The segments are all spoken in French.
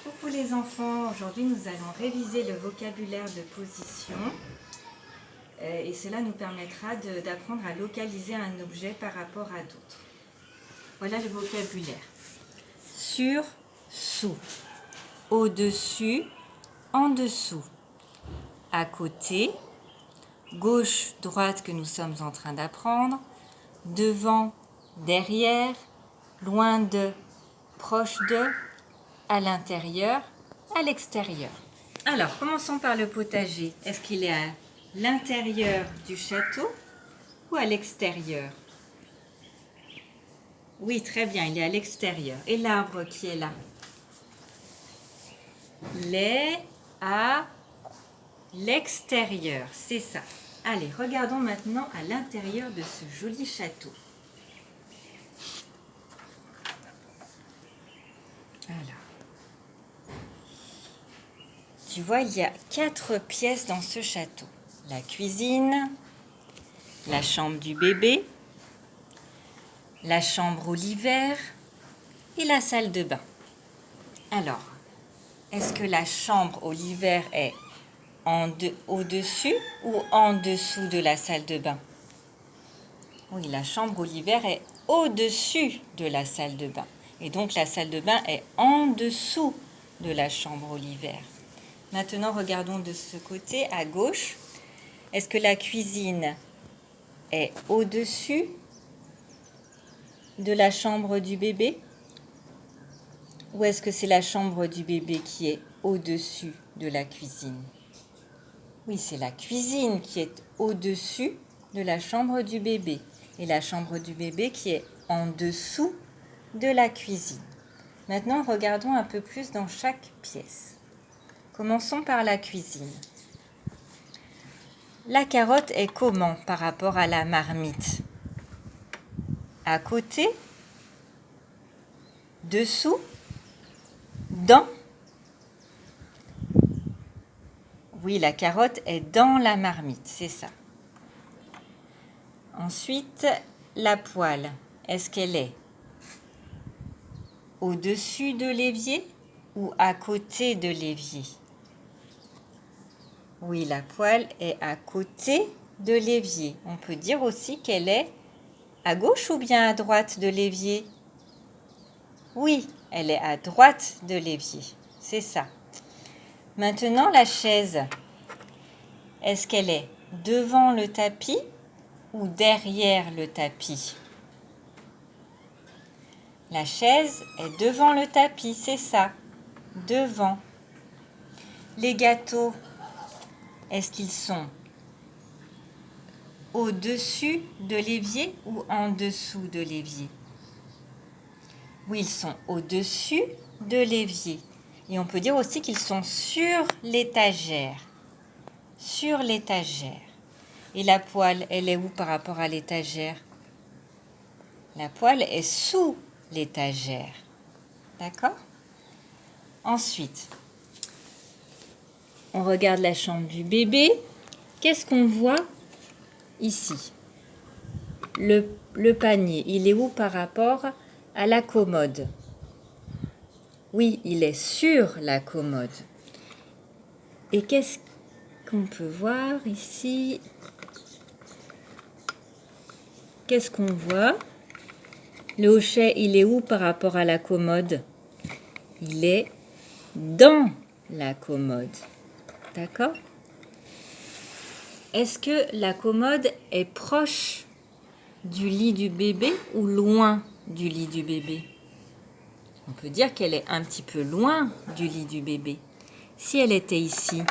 Coucou les enfants, aujourd'hui nous allons réviser le vocabulaire de position et cela nous permettra d'apprendre à localiser un objet par rapport à d'autres. Voilà le vocabulaire. Sur, sous, au-dessus, en dessous, à côté, gauche, droite que nous sommes en train d'apprendre, devant, derrière, loin de, proche de, à l'intérieur, à l'extérieur. Alors, commençons par le potager. Est-ce qu'il est à l'intérieur du château ou à l'extérieur? Oui, très bien, il est à l'extérieur. Et l'arbre qui est là? Il est à l'extérieur, c'est ça. Allez, regardons maintenant à l'intérieur de ce joli château. Alors, tu vois, il y a 4 pièces dans ce château. La cuisine, la chambre du bébé, la chambre au l'hiver et la salle de bain. Alors, est-ce que la chambre au l'hiver est au-dessus ou en dessous de la salle de bain? Oui, la chambre au l'hiver est au-dessus de la salle de bain. Et donc la salle de bain est en dessous de la chambre au l'hiver. Maintenant, regardons de ce côté, à gauche. Est-ce que la cuisine est au-dessus de la chambre du bébé? Ou est-ce que c'est la chambre du bébé qui est au-dessus de la cuisine? Oui, c'est la cuisine qui est au-dessus de la chambre du bébé. Et la chambre du bébé qui est en dessous de la cuisine. Maintenant, regardons un peu plus dans chaque pièce. Commençons par la cuisine. La carotte est comment par rapport à la marmite? À côté? Dessous? Dans? Oui, la carotte est dans la marmite, c'est ça. Ensuite, la poêle, est-ce qu'elle est au-dessus de l'évier ou à côté de l'évier? Oui, la poêle est à côté de l'évier. On peut dire aussi qu'elle est à gauche ou bien à droite de l'évier? Oui, elle est à droite de l'évier, c'est ça. Maintenant, la chaise, est-ce qu'elle est devant le tapis ou derrière le tapis? La chaise est devant le tapis, c'est ça, devant. Les gâteaux, est-ce qu'ils sont au-dessus de l'évier ou en dessous de l'évier? Oui, ils sont au-dessus de l'évier. Et on peut dire aussi qu'ils sont sur l'étagère. Sur l'étagère. Et la poêle, elle est où par rapport à l'étagère? La poêle est sous l'étagère. D'accord? Ensuite, on regarde la chambre du bébé. Qu'est-ce qu'on voit ici? Le panier, il est où par rapport à la commode? Oui, il est sur la commode. Et qu'est-ce qu'on peut voir ici? Qu'est-ce qu'on voit? Le hochet, il est où par rapport à la commode? Il est dans la commode. D'accord? Est-ce que la commode est proche du lit du bébé ou loin du lit du bébé? On peut dire qu'elle est un petit peu loin du lit du bébé. Si elle était ici,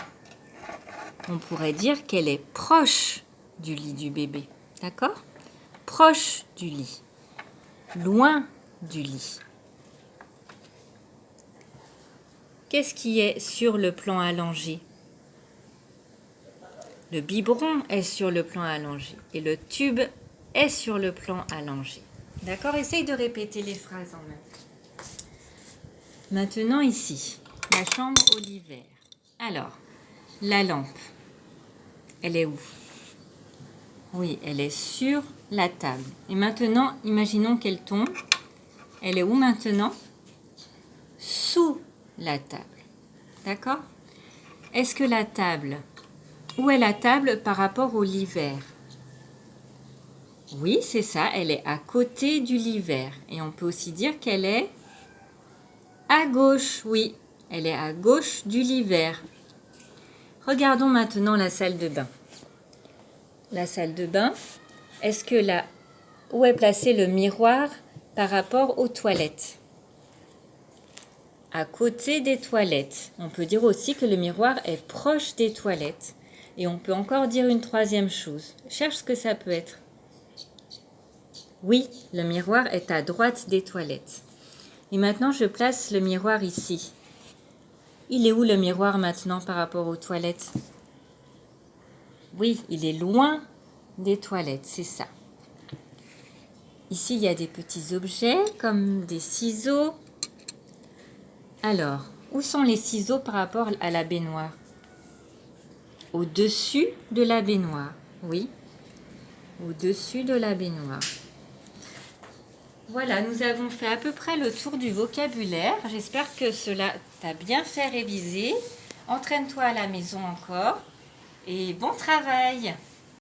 on pourrait dire qu'elle est proche du lit du bébé. D'accord? Proche du lit. Loin du lit. Qu'est-ce qui est sur le plan allongé? Le biberon est sur le plan allongé et le tube est sur le plan allongé. D'accord? Essaye de répéter les phrases en même temps. Maintenant ici, la chambre au l'hiver. Alors, la lampe, elle est où? Oui, elle est sur la table. Et maintenant, imaginons qu'elle tombe. Elle est où maintenant? Sous la table. D'accord? Est-ce que la table... Où est la table par rapport au lit vert? Oui, c'est ça, elle est à côté du lit vert. Et on peut aussi dire qu'elle est à gauche. Oui, elle est à gauche du lit vert. Regardons maintenant la salle de bain. La salle de bain, est-ce que là, où est placé le miroir par rapport aux toilettes? À côté des toilettes. On peut dire aussi que le miroir est proche des toilettes. Et on peut encore dire une troisième chose. Cherche ce que ça peut être. Oui, le miroir est à droite des toilettes. Et maintenant, je place le miroir ici. Il est où le miroir maintenant par rapport aux toilettes? Oui, il est loin des toilettes, c'est ça. Ici, il y a des petits objets comme des ciseaux. Alors, où sont les ciseaux par rapport à la baignoire? Au-dessus de la baignoire, oui. Au-dessus de la baignoire. Voilà, nous avons fait à peu près le tour du vocabulaire. J'espère que cela t'a bien fait réviser. Entraîne-toi à la maison encore et bon travail!